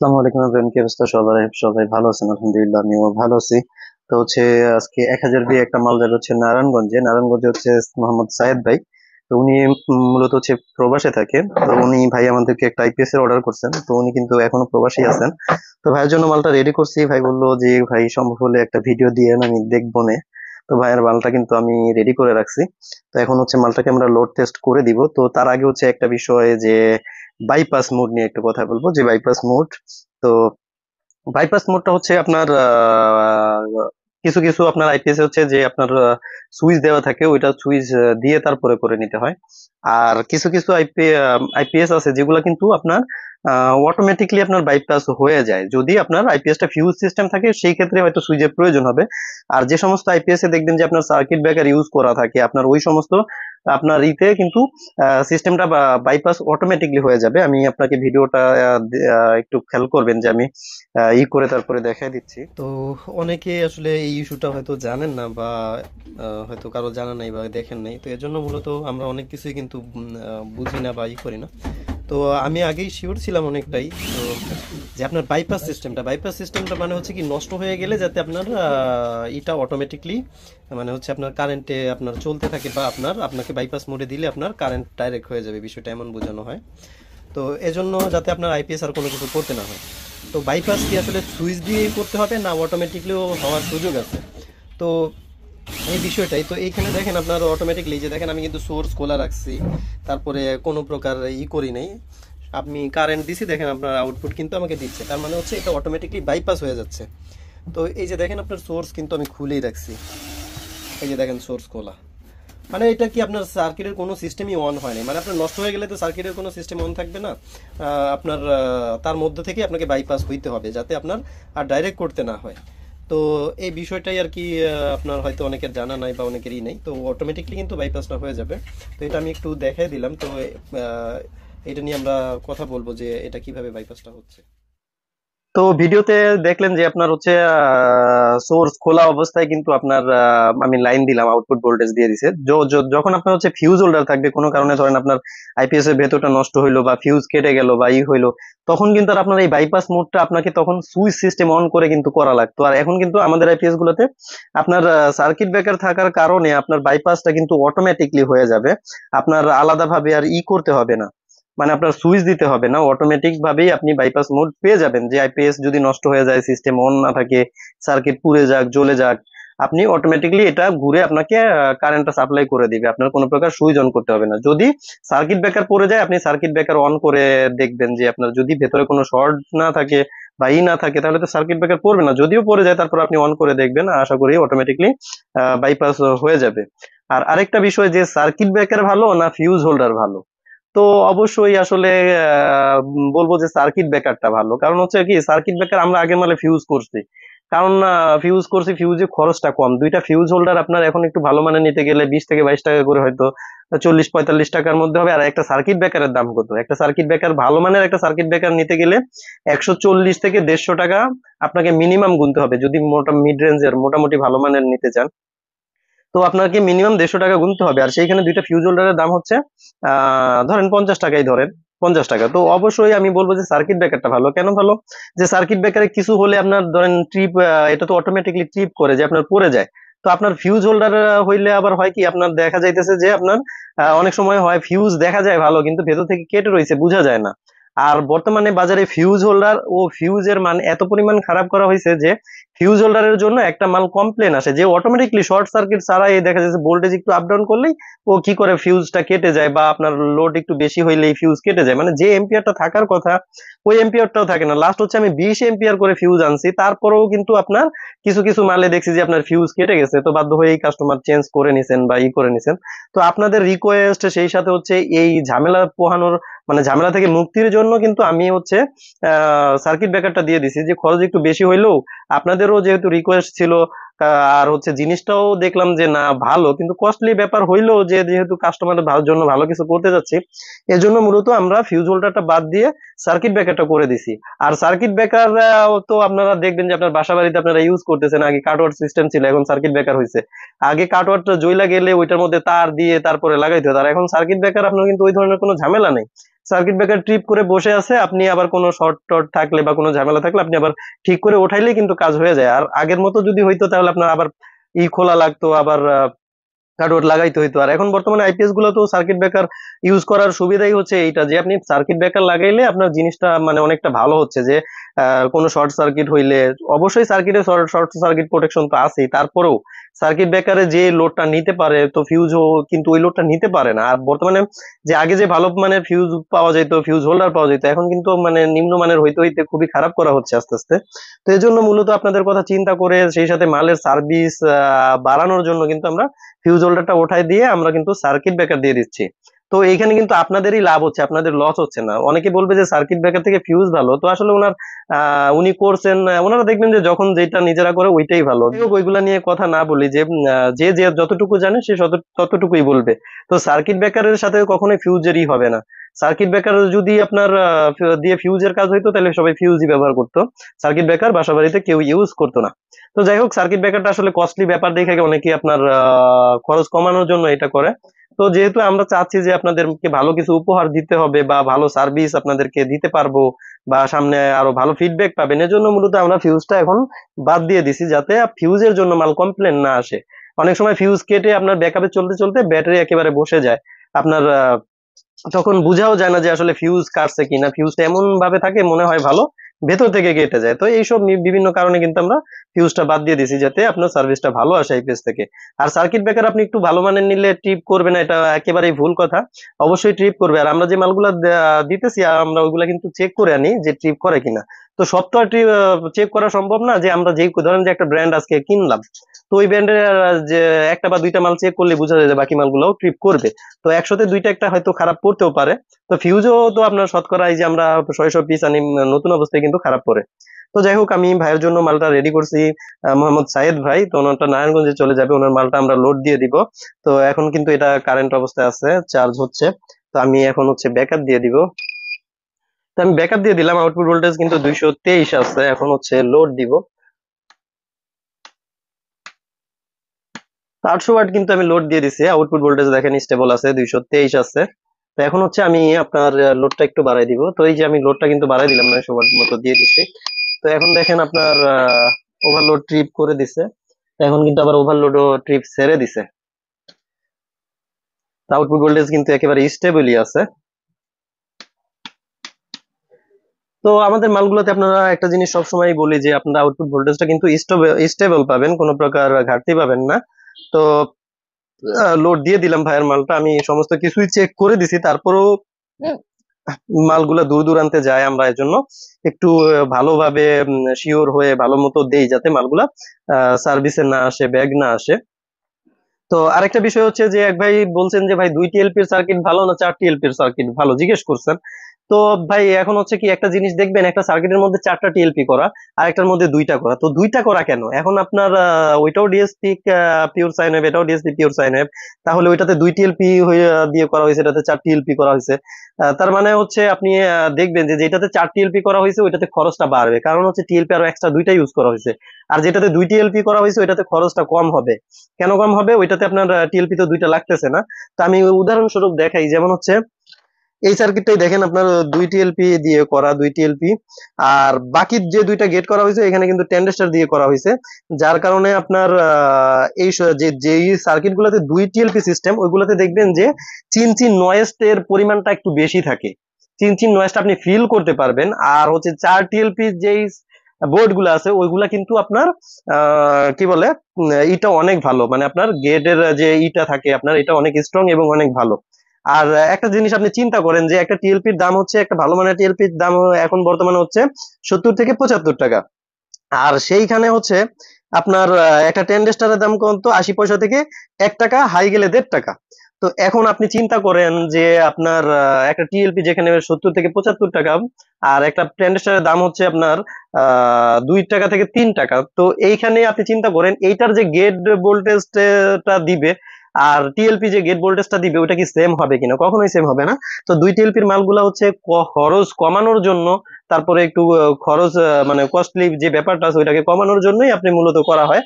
আসসালামু আলাইকুম এভরিওয়ান, কি অবস্থা সবার? সবাই ভালো আছেন? আলহামদুলিল্লাহ, আমিও ভালো আছি। তো আজকে 1000 দিয়ে একটা মাল যাবে হচ্ছে নারায়ণগঞ্জে হচ্ছে মোহাম্মদ সায়েদ ভাই। তো উনি মূলত হচ্ছে প্রবাসে থাকে। তো উনি ভাই আমাদেরকে একটা আইপিএস এর অর্ডার করছেন, তো উনি কিন্তু এখনো প্রবাসী আছেন। তো ভাইয়ের জন্য মালটা রেডি করছি। ভাই বললো যে ভাই সম্ভব হলে একটা ভিডিও দিয়ে আমি দেখবো নে। তো ভাইয়ের মালটা কিন্তু আমি রেডি করে রাখছি। তো এখন হচ্ছে মালটাকে আমরা লোড টেস্ট করে দিব। তো তার আগে হচ্ছে একটা বিষয় যে বাইপাস মোড নিয়ে একটু কথা বলবো, যে বাইপাস মোড। তো বাইপাস মোডটা হচ্ছে আপনার কিছু কিছু আপনার আইপিএস হচ্ছে যে আপনার সুইচ দেওয়া থাকে, ওইটা সুইচ দিয়ে তারপরে করে নিতে হয়। আর কিছু কিছু আইপিএস আছে যেগুলো কিন্তু আপনার অটোমেটিকলি আপনার বাইপাস হয়ে যায় যদি আপনার আইপিএসটা ফিউজ সিস্টেম থাকে, সেই ক্ষেত্রে হয়তো সুইচের প্রয়োজন হবে। আর যে সমস্ত আইপিএস এ দেখবেন যে আপনার সার্কিট ব্রেকার ইউজ করা থাকে, আপনার ওই সমস্ত আপনার ইতে কিন্তু সিস্টেমটা বাইপাস অটোমেটিকলি হয়ে যাবে। আমি আপনাকে ভিডিওটা একটু খেয়াল করবেন যে আমি করে তারপরে দেখাই দিচ্ছি। তো অনেকে আসলে এই ইস্যুটা হয়তো জানেন না, বা হয়তো কারো জানা নাই বা দেখেন নাই, তো এর জন্য মূলত আমরা অনেক কিছুই কিন্তু বুঝি না বা করি না। তো আমি আগেই শিওর ছিলাম অনেকটাই, তো যে আপনার বাইপাস সিস্টেমটা মানে হচ্ছে কি, নষ্ট হয়ে গেলে যাতে আপনার এটা অটোমেটিকলি মানে হচ্ছে আপনার কারেন্টে আপনার চলতে থাকে, বা আপনাকে বাইপাস মোডে দিলে আপনার কারেন্ট ডাইরেক্ট হয়ে যাবে, বিষয়টা এমন বোঝানো হয়। তো এজন্য যাতে আপনার আইপিএস আর কোনো কিছু করতে না হয়। তো বাইপাস কি আসলে সুইচ দিয়েই করতে হবে, না অটোমেটিকলিও হওয়ার সুযোগ আছে? তো এই বিষয়টাই তো এইখানে দেখেন, আপনার অটোমেটিকলি যে দেখেন, আমি কিন্তু সোর্স খোলা রাখছি, তারপরে কোনো প্রকার করি নাই, আপনি কারেন্ট দিছি, দেখেন আপনার আউটপুট কিন্তু আমাকে দিচ্ছে, তার মানে হচ্ছে এটা অটোমেটিকলি বাইপাস হয়ে যাচ্ছে। তো এই যে দেখেন, আপনার সোর্স কিন্তু আমি খুলেই রাখছি, এই যে দেখেন সোর্স খোলা, মানে এটা কি আপনার সার্কিটের কোনো সিস্টেমই অন হয়নি, মানে আপনার নষ্ট হয়ে গেলে তো সার্কিটের কোনো সিস্টেম অন থাকবে না। আপনার তার মধ্যে থেকে আপনাকে বাইপাস হইতে হবে যাতে আপনার আর ডাইরেক্ট করতে না হয়। তো এই বিষয়টাই আর কি, আপনার হয়তো অনেকের জানা নাই বা অনেকেরই নেই, তো অটোমেটিকলি কিন্তু বাইপাসটা হয়ে যাবে। তো এটা আমি একটু দেখাই দিলাম। তো এটা নিয়ে আমরা কথা বলবো যে এটা কিভাবে বাইপাসটা হচ্ছে। তো ভিডিওতে দেখলেন যে আপনার হচ্ছে সোর্স খোলা অবস্থায় কিন্তু আপনার আমি লাইন দিলাম, আউটপুট ভোল্টেজ দিয়ে দিছে। যখন আপনার হচ্ছে ফিউজ হোল্ডার থাকবে, কোনো কারণে ধরেন আপনার আইপিএস এর ভেতরটা নষ্ট হইলো বা ফিউজ কেটে গেল বা হইলো, তখন কিন্তু আর আপনার এই বাইপাস মোডটা আপনাকে তখন সুইচ সিস্টেম অন করে কিন্তু করা লাগতো। আর এখন কিন্তু আমাদের আইপিএস গুলোতে আপনার সার্কিট ব্রেকার থাকার কারণে আপনার বাইপাসটা কিন্তু অটোমেটিকলি হয়ে যাবে। আপনার আলাদাভাবে আর করতে হবে না, মানে আপনার সুইচ দিতে হবে না, অটোমেটিক ভাবেই আপনি বাইপাস মোড পেয়ে যাবেন। যে আইপিএস যদি নষ্ট হয়ে যায়, সিস্টেম অন না থাকে, সার্কিট পুড়ে যাক জ্বলে যাক, আপনি অটোমেটিকলি এটা ঘুরে আপনাকে কারেন্টটা সাপ্লাই করে দিবে, আপনার কোনো প্রকার সুইচ অন করতে হবে না। যদি সার্কিট ব্রেকার পড়ে যায়, আপনি সার্কিট ব্রেকার অন করে দেখবেন যে আপনার যদি ভেতরে কোনো শর্ট না থাকে বা না থাকে, তাহলে তো সার্কিট ব্রেকার পড়বে না। যদিও পড়ে যায়, তারপর আপনি অন করে দেখবেন, আশা করি অটোমেটিকলি বাইপাস হয়ে যাবে। আর আরেকটা বিষয়, যে সার্কিট ব্রেকার ভালো না ফিউজ হোল্ডার ভালো? তো অবশ্যই আসলে বলবো যে সার্কিট ব্রেকারটা ভালো। কারণ হচ্ছে কি, সার্কিট ব্রেকার আমরা আগের মালে ফিউজ করছি, কারণ ফিউজে খরচটা কম। দুইটা ফিউজ হোল্ডার আপনার এখন একটু ভালো মানে নিতে গেলে 20 থেকে 22 টাকা করে, হয়তো 40-45 টাকার মধ্যে হবে। আর একটা সার্কিট ব্রেকারের দাম কত? একটা সার্কিট ব্রেকার ভালো মানের একটা সার্কিট ব্রেকার নিতে গেলে 140 থেকে 150 টাকা আপনাকে মিনিমাম গুনতে হবে, যদি মিড রেঞ্জের মোটামুটি ভালো মানের নিতে চান। তো আপনাকে মিনিমাম 150 টাকা গুনতে হবে। আর সেইখানে দুইটা ফিউজ হোল্ডারের দাম হচ্ছে ধরেন 50 টাকাই ধরেন, 50 টাকা। তো অবশ্যই আমি বলবো যে সার্কিট ব্রেকারটা ভালো। কেন ভালো? যে সার্কিট ব্রেকারে কিছু হলে আপনার ধরেন ট্রিপ, এটা তো অটোমেটিকলি ট্রিপ করে যে আপনার পড়ে যায়। তো আপনার ফিউজ হোল্ডার হইলে আবার হয় কি, আপনার দেখা যাইতেছে যে আপনার অনেক সময় হয় ফিউজ দেখা যায় ভালো, কিন্তু ভেতর থেকে কেটে রয়েছে, বোঝা যায় না। আর বর্তমানে বাজারে ফিউজ হোল্ডার ও ফিউজের মান এত পরিমাণ খারাপ করা হয়েছে যে ফিউজ হোল্ডারের জন্য একটা মাল কমপ্লেন আসে যে অটোমেটিকলি শর্ট সার্কিট ছাড়াই দেখা যাচ্ছে ভোল্টেজ একটু আপ ডাউন করলেই ও কি করে ফিউজটা কেটে যায়, বা আপনার লোড একটু বেশি হইলেই ফিউজ কেটে যায়, মানে যে এম্পিয়ারটা থাকার কথা ওই এম্পিয়ারটাও থাকে না। লাস্ট হচ্ছে আমি 20 এম্পিয়ার করে ফিউজ আনছি, তারপরেও কিন্তু আপনার কিছু কিছু মালে দেখছি যে আপনার ফিউজ কেটে গেছে। তো বাধ্য হয়ে কাস্টমার চেঞ্জ করে নিছেন বা করে নিছেন। তো আপনাদের রিকোয়েস্ট, সেই সাথে হচ্ছে এই ঝামেলা পোহানোর, মানে ঝামেলা থেকে মুক্তির জন্য কিন্তু আমি হচ্ছে সার্কিট ব্রেকারটা দিয়ে দিছি, যে খরচ একটু বেশি হইলেও আপনাদেরও যেহেতু রিকোয়েস্ট ছিল, আর হচ্ছে জিনিসটাও দেখলাম যে না ভালো, কিন্তু কস্টলি ব্যাপার হইলেও যে যেহেতু কাস্টমারের ভালোর জন্য ভালো কিছু করতে যাচ্ছি, এজন্য মূলত আমরা ফিউজ হোল্ডারটা বাদ দিয়ে সার্কিট ব্রেকারটা করে দিছি। আর সার্কিট ব্রেকার তো আপনারা দেখবেন যে আপনার বাসা বাড়িতে আপনারা ইউজ করতেছেন, আগে কাটওয়াট সিস্টেম ছিল, এখন সার্কিট ব্রেকার হয়েছে। আগে কাটওয়াটটা জইলা গেলে ওইটার মধ্যে তার দিয়ে তারপরে লাগাইতে হতো, আর এখন সার্কিট ব্রেকার আপনার কিন্তু ওই ধরনের কোনো ঝামেলা নেই। সার্কিট ব্রেকার ট্রিপ করে বসে আছে, আপনি আবার কোনো শর্ট টর্ট থাকলে বা কোনো ঝামেলা থাকলে আপনি আবার ঠিক করে ওঠাইলেই কিন্তু কাজ হয়ে যায়। আর আগের মতো যদি হইতো তাহলে আপনার আবার খোলা লাগতো, আবার কার্ডবোর্ড লাগাইতে হইতো। আর এখন বর্তমানে আইপিএস গুলো তো সার্কিট ব্রেকার ইউজ করার সুবিধাই হচ্ছে এইটা, যে আপনি সার্কিট ব্রেকার লাগাইলে আপনার জিনিসটা মানে অনেকটা ভালো হচ্ছে, যে কোনো শর্ট সার্কিট হইলে অবশ্যই সার্কিটে শর্ট সার্কিট প্রোটেকশন তো আছেই, তারপরেও সার্কিট ব্রেকারে যে লোডটা নিতে পারে তো ফিউজও কিন্তু ওই লোডটা নিতে পারে না। আর বর্তমানে যে আগে যে ভালো মানের ফিউজ পাওয়া যেত, ফিউজ হোল্ডার পাওয়া যেত, এখন কিন্তু মানে নিম্নমানের হইতে হইতে খুবই খারাপ করা হচ্ছে আস্তে আস্তে। তো এই জন্য মূলত আপনাদের কথা চিন্তা করে সেই সাথে মালের সার্ভিস বাড়ানোর জন্য কিন্তু আমরা ফিউজ হোল্ডারটা ওঠাই দিয়ে আমরা কিন্তু সার্কিট ব্রেকার দিয়ে দিচ্ছি। তো এইখানে কিন্তু আপনাদেরই লাভ হচ্ছে, আপনাদের লস হচ্ছে না। অনেকে বলবে যে সার্কিট ব্রেকার থেকে ফিউজ ভালো, তো আসলে ওনার উনি করছেন, ওনারা দেখবেন যে যখন যেটা নিজেরা করে ওইটাই ভালো। যাই হোক, ওইগুলা নিয়ে কথা না বলি, যে যে যে যতটুকু জানে সে ততটুকুই বলবে। তো সার্কিট ব্রেকারের সাথে কখনোই ফিউজেরই হবে না। সার্কিট ব্রেকার যদি আপনার দিয়ে ফিউজের কাজ হইতো তাহলে সবাই ফিউজই ব্যবহার করতো, সার্কিট ব্রেকার বাসা বাড়িতে কেউ ইউজ করতো না। তো যাই হোক, সার্কিট ব্রেকারটা আসলে কস্টলি ব্যাপার দেখে অনেকে আপনার খরচ কমানোর জন্য এটা করে। তো যেহেতু আমরা চাচ্ছি যে আপনাদেরকে ভালো কিছু উপহার দিতে হবে বা ভালো সার্ভিস আপনাদেরকে দিতে পারবো, বা সামনে আরো ভালো ফিডব্যাক পাবেন, এজন্য মূলত আমরা ফিউজটা এখন বাদ দিয়ে দিছি, যাতে ফিউজের জন্য মাল কমপ্লেন না আসে। অনেক সময় ফিউজ কেটে আপনার ব্যাকআপে চলতে চলতে ব্যাটারি একেবারে বসে যায়, আপনার তখন বুঝাও যায় না যে আসলে ফিউজ কাটছে কিনা, ফিউজটা এমন ভাবে থাকে মনে হয় ভালো, ভেতর থেকে কেটে যায়। তো এইসব বিভিন্ন কারণে কিন্তু আমরা ফিউজটা বাদ দিয়ে দিছি, যাতে আপনার সার্ভিসটা ভালো আসে আইপিএস থেকে। আর সার্কিট ব্রেকার আপনি একটু ভালো মানের নিলে ট্রিপ করবে না, এটা একেবারেই ভুল কথা। অবশ্যই ট্রিপ করবে। আর আমরা যে মালগুলা দিতেছি আমরা ওইগুলা কিন্তু চেক করে আনি যে ট্রিপ করে কিনা। তো সব তো আর চেক করা সম্ভব না, যে আমরা যেই ধরেন যে একটা ব্র্যান্ড আজকে কিনলাম, তো ওই ব্র্যান্ডের যে একটা বা দুইটা মাল চেক করলে বোঝা যায় যে বাকি মালগুলোও ট্রিপ করবে। তো একসাথে দুইটা একটা হয়তো খারাপ করতেও পারে। তো ফিউজও তো আপনার শতকরা এই যে আমরা 600 পিস আনি নতুন অবস্থায় কিন্তু খারাপ করে। তো যাই হোক, আমি ভাইয়ের জন্য মালটা রেডি করছি। মোহাম্মদ সাইদ ভাই, তো ওনারটা নারায়ণগঞ্জে চলে যাবে, ওনার মালটা আমরা লোড দিয়ে দিব। তো এখন কিন্তু এটা কারেন্ট অবস্থায় আছে, চার্জ হচ্ছে। তো আমি এখন হচ্ছে ব্যাকআপ দিয়ে দিব। তো আমি ব্যাকআপ দিয়ে দিলাম, আউটপুট ভোল্টেজ কিন্তু 223 আছে। এখন হচ্ছে লোড দিব। 800 ওয়াট কিন্তু আমি লোড দিয়ে দিছি, আউটপুট ভোল্টেজ দেখেন স্টেবল আছে, 223 আছে। তো এখন হচ্ছে আমি আপনার লোডটা একটু বাড়াই দিব। তো এই যে আমি লোডটা কিন্তু বাড়াই দিলাম, 900 ওয়াট মতো দিয়ে দিছি। তো এখন দেখেন আপনার ওভারলোড ট্রিপ করে দিছে। তো এখন কিন্তু আবার ওভারলোড ট্রিপ ছেড়ে দিছে। আউটপুট ভোল্টেজ কিন্তু একেবারে স্টেবলই আছে। তো আমাদের মালগুলোতে আপনারা একটা জিনিস সবসময় বলি, যে আপনারা আউটপুট ভোল্টেজটা কিন্তু স্টেবল পাবেন, কোনো প্রকার ঘাটতি পাবেন না। তো লোড দিয়ে দিলাম ভাইয়ের মালটা, আমি সমস্ত কিছুই চেক করে দিছি, তারপরেও মালগুলা দূর দূরান্তে যায়, আমরা এর জন্য একটু ভালোভাবে শিওর হয়ে ভালো মতো দেই, যাতে মালগুলা সার্ভিসে না আসে, ব্যাগ না আসে। তো আরেকটা বিষয় হচ্ছে যে এক ভাই বলছেন যে ভাই 2 টিএলপির সার্কিট ভালো না 4 টিএলপির সার্কিট ভালো জিজ্ঞেস করছেন। তো ভাই এখন হচ্ছে কি, একটা জিনিস দেখবেন, একটা সার্কিটের মধ্যে 4টা টিএলপি করা আর একটার মধ্যে 2টা করা, তো 2টা করা কেন? এখন আপনার ওইটাও ডিএসপি পিওর সাইন ওয়েভ, এটাও ডিএসপি পিওর সাইন ওয়েভ, তাহলে ওইটাতে 2 টিএলপি দিয়ে করা হয়েছে, এটাতে 4 টিএলপি করা হয়েছে। তার মানে হচ্ছে আপনি দেখবেন যে যেটাতে 4 টিএলপি করা হয়েছে ওইটাতে খরচটা বাড়বে, কারণ হচ্ছে টিএলপি আরো এক্সট্রা 2টা ইউজ করা হয়েছে। আর যেটাতে 2 টিএলপি করা হয়েছে ওইটাতে খরচটা কম হবে। কেন কম হবে? ওইটাতে আপনার টিএলপি তো 2টা লাগতেছে না। তো আমি উদাহরণস্বরূপ দেখাই, যেমন হচ্ছে এই সার্কিটটাই দেখেন, আপনার 2 টিএলপি দিয়ে করা, 2 টিএলপি। আর বাকি যে 2টা গেট করা হয়েছে এখানে কিন্তু টেন্ডেস্টার দিয়ে করা হয়েছে, যার কারণে আপনার এই যে যেই সার্কিট গুলোতে 2 টিএলপি সিস্টেম, ওইগুলোতে দেখবেন যে চিনচিন নয়েজ এর পরিমাণটা একটু বেশি থাকে, চিনচিন নয়েজটা আপনি ফিল করতে পারবেন। আর হচ্ছে 4 টিএলপি যেই বোর্ড গুলো আছে ওইগুলা কিন্তু আপনার কি বলে, ইটা অনেক ভালো, মানে আপনার গেটের যে ইটা থাকে আপনার, এটা অনেক স্ট্রং এবং অনেক ভালো। আর একটা জিনিস আপনি চিন্তা করেন, যে একটা টিএলপির দাম হচ্ছে, একটা ভালো মানের টিএলপির দাম এখন বর্তমানে হচ্ছে 70 থেকে 75 টাকা। আর সেইখানে হচ্ছে আপনার একটা টেন্ডেস্টারের দাম কত, 80 পয়সা থেকে 1 টাকা, হাই গেলে 1.5 টাকা। তো এখন আপনি চিন্তা করেন যে আপনার একটা টিএলপি যেখানে 70 থেকে 75 টাকা, আর একটা টেন্ডেস্টারের দাম হচ্ছে আপনার 2 টাকা থেকে 3 টাকা। তো এইখানে আপনি চিন্তা করেন এইটার যে গেট ভোল্টেজটা দিবে আর টিএলপি যে গেট ভোল্টেজটা দিবে ওটা কি সেম হবে কিনা? কখনোই সেম হবে না। তো 2 টিএলপির মালগুলা হচ্ছে খরচ কমানোর জন্য তারপরে একটু খরচ মানে কস্টলি যে ব্যাপারটা আছে ওইটাকে কমানোর জন্যই আপনি মূলত করা হয়।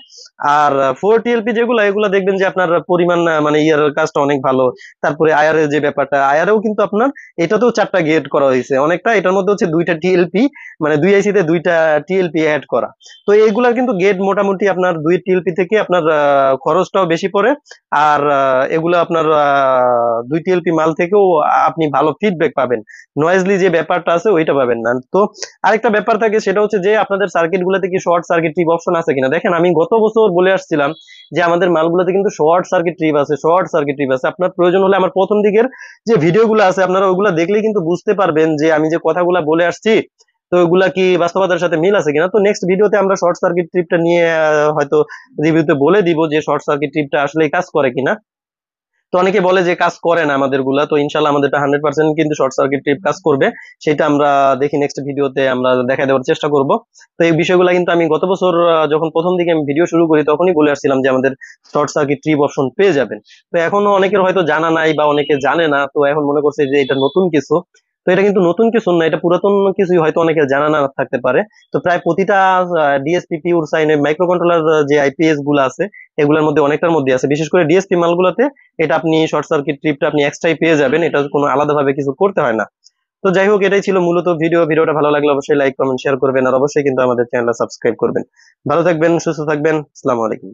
আর 4 TLP যেগুলো এগুলো দেখবেন যে আপনার পরিমাণ মানে ইয়ার কাজটা অনেক ভালো। তারপরে আয়ার এর যে ব্যাপারটা, আয়ারেও কিন্তু আপনার এটাতেও 4টা গেট করা হয়েছে অনেকটা, এটার মধ্যে হচ্ছে 2টা টিএলপি, মানে 2 IC তে 2টা টিএলপি অ্যাড করা। তো এইগুলার কিন্তু গেট মোটামুটি আপনার 2 TLP থেকে আপনার খরচটাও বেশি পড়ে। আর এগুলো আপনার 2 TLP মাল থেকেও আপনি ভালো ফিডব্যাক পাবেন, নয়েজলি যে ব্যাপারটা আছে ওইটা পাবেন না। তো আরেকটা ব্যাপার থাকে, সেটা হচ্ছে যে আপনাদের সার্কিট গুলোতে কি শর্ট সার্কিট ট্রিপ অপশন আছে কিনা। দেখেন আমি গত বছর বলে আসছিলাম যে আমাদের মালগুলোতে কিন্তু শর্ট সার্কিট ট্রিপ আছে, শর্ট সার্কিট ট্রিপ আছে। আপনার প্রয়োজন হলে আমার প্রথম দিকের যে ভিডিওগুলো আছে আপনারা ওগুলা দেখলেই কিন্তু বুঝতে পারবেন যে আমি যে কথাগুলা বলে আসছি তো ওগুলা কি বাস্তবতার সাথে মিল আছে কিনা। তো নেক্সট ভিডিওতে আমরা শর্ট সার্কিট ট্রিপটা নিয়ে হয়তো রিভিউতে বলে দিব যে শর্ট সার্কিট ট্রিপটা আসলে কাজ করে কিনা। তো অনেকে বলে যে কাজ করে না আমাদের গুলা, তো ইনশাল্লাহ আমাদেরটা 100% কিন্তু শর্ট সার্কিট ট্রিপ কাজ করবে। সেটা আমরা দেখি নেক্সট ভিডিওতে আমরা দেখা দেওয়ার চেষ্টা করব। তো এই বিষয়গুলো কিন্তু আমি গত বছর যখন প্রথম দিকে আমি ভিডিও শুরু করি তখনই বলে আসছিলাম যে আমাদের শর্ট সার্কিট ট্রিপ অপশন পেয়ে যাবেন। তো এখনো অনেকের হয়তো জানা নাই বা অনেকে জানে না, তো এখন মনে করছে যে এটা নতুন কিছু। তো এটা কিন্তু নতুন কিছু না, এটা পুরাতন কিছুই হয়তো অনেকে জানা না থাকতে পারে। তো প্রায় প্রতিটা ডিএসপি পিউর সাইনের মাইক্রো কন্ট্রোলার যে আইপিএস গুলো আছে এগুলোর মধ্যে অনেকটার মধ্যে আছে, বিশেষ করে ডিএসপি মালগুলোতে এটা আপনি শর্ট সার্কিট ট্রিপটা আপনি এক্সট্রাই পেয়ে যাবেন, এটা কোনো আলাদাভাবে কিছু করতে হয় না। তো যাই হোক, এটাই ছিল মূলত ভিডিওটা ভালো লাগলে অবশ্যই লাইক কমেন্ট শেয়ার করবেন, আর অবশ্যই কিন্তু আমাদের চ্যানেলটা সাবস্ক্রাইব করবেন। ভালো থাকবেন, সুস্থ থাকবেন, আসসালামু আলাইকুম।